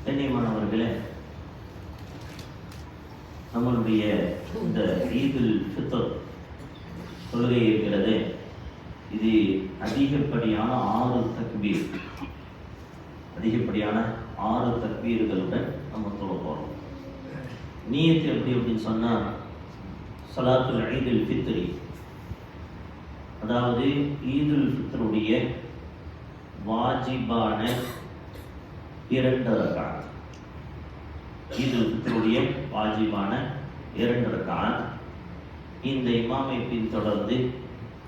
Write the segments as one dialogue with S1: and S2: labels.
S1: கண்ணியமானவர்களே, நம்மளுடைய இந்த ஈதுல் ஃபித்ர் தொழுகை இருக்கிறது. இது அதிகப்படியான 6 தக்பீர், அதிகப்படியான 6 தக்பீர்களுடன் நம்ம தொழ போகிறோம். நியத்து எப்படி அப்படின்னு சொன்னால், ஸலாத்துல் ஈதுல் ஃபித்ரி, அதாவது ஈதுல் ஃபித்ருடைய வாஜிபான 2 ரக்காத், ஈதுல் ஃபித்ருடைய வாஜிபான 2 ரக்காத் இந்த இமாமை பின்தொடர்ந்து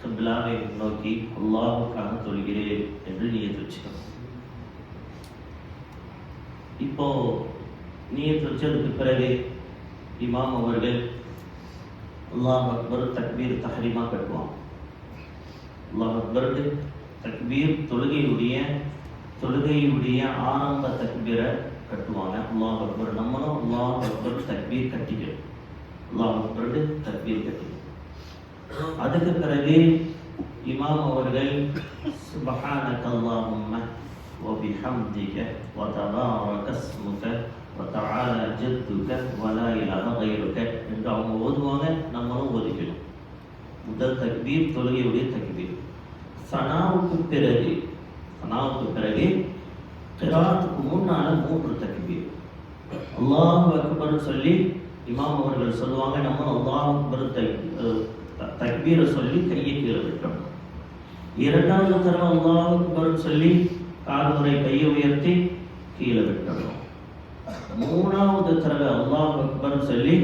S1: கிப்லாவை நோக்கி அல்லாஹ்வுக்காக தொழுகிறேன் என்று நியத்து வச்சுக்கணும். இப்போ நியத்து வச்சதுக்கு பிறகு இமாம் அவர்கள் அல்லாஹ் அக்பர் தக்பீர் தஹ்ரீமா கட்டுவான். அல்லாஹ் அக்பர் தக்பீர் தொழுகையுடைய ஆரம்ப தக்பீரை கட்டுவாங்க. அல்லாஹ் அக்பர், நம்மளும் அல்லாஹ் அக்பர் தக்பீர் கட்டிக்கணும். அல்லாஹ் அக்பர் தக்பீர் கட்டிக்கணும். அதுக்கு பிறகு இமாம் அவர்கள் சுப்ஹானக அல்லாஹும்ம வ பிஹம்திக வ தபாரக இஸ்முக வ தஆலா ஜத்துக வ லா இலாஹ கைருக என்று அவங்க ஓதுவாங்க, நம்மளும் ஓதிக்கணும். முதல் தக்பீர் தொழுகையுடைய தக்பீர். சனாவுக்கு பிறகு கிராத்துக்கு முன்னால 3 தக்பீர். அல்லாஹ் அக்பர் சொல்லி இமாம் அவர்கள் சொல்லுவாங்க, நம்ம அல்லாஹ் அக்பர் தக்பீரை சொல்லி கையை கீழே விட்டணும். 2வது தடவை அல்லாஹ் அக்பர் சொல்லி கால்முறை கையை உயர்த்தி கீழே விட்டணும். 3வது தடவை அல்லாஹ் அக்பர் சொல்லி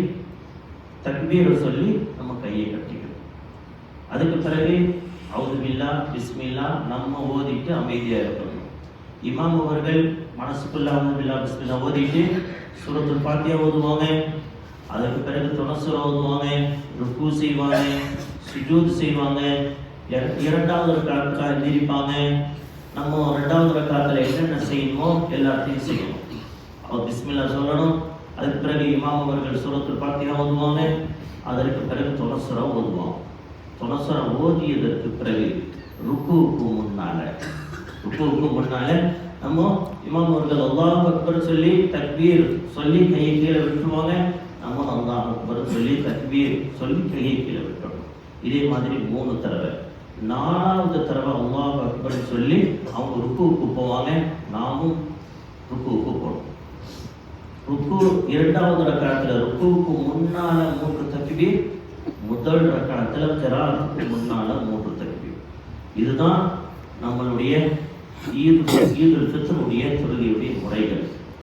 S1: தக்பீரை சொல்லி நம்ம கையை கட்டிக்கணும். அதுக்கு பிறகு அவுது பில்லா பிஸ்மில்லா நம்ம ஓதிட்டு அமைதியாக இருக்கணும். இமாம் அவர்கள் மனசுக்குள்ள அவுது பில்லா பிஸ்மில்லா ஓதிட்டு சூரத்துல் ஃபாத்திஹா ஓதுவாங்க. அதுக்கு பிறகு துணசுர ஓதுவாங்க, ருக்கு செய்வாங்க, சுஜூத் செய்வாங்க. 2வது ரக்காத்துல எந்திரிப்பாங்க. நம்ம 2வது ரக்காத்துல என்னென்ன செய்யணுமோ எல்லாத்தையும் செய்யணும். அவர் பிஸ்மில்லா சொல்லணும். அதுக்கு பிறகு இமாம் அவர்கள் சூரத்துல் ஃபாத்திஹா ஓதுவாங்க. அதற்கு பிறகு துணசுர ஓதுவாங்க. துணசுர ஓதியதற்கு பிறகு ருக்குவுக்கு முன்னால நம்ம இமாம் அவர்கள் அல்லாஹ் அக்பர் சொல்லி தக்பீர் சொல்லி கையை கீழே விட்டுருவாங்க. நம்ம அல்லாஹ் அக்பர் சொல்லி தக்பீர் சொல்லி கையை கீழே விட்டுறோம். இதே மாதிரி 3 தடவை. 4வது தடவை அல்லாஹ் அக்பர் சொல்லி அவங்க ருக்குவுக்கு போவாங்க, நாமும் ருக்குவுக்கு போகணும். ருக்கு 2வது ரக்காத்துல ருக்குவுக்கு முன்னால 3 தக்பீர், முதல் ரக்காத்துல கிராத்துக்கு முன்னால 3 தக்பீர். இதுதான் நம்மளுடைய ஈதுல் ஃபித்ருடைய தொழுகையுடைய முறைகள்.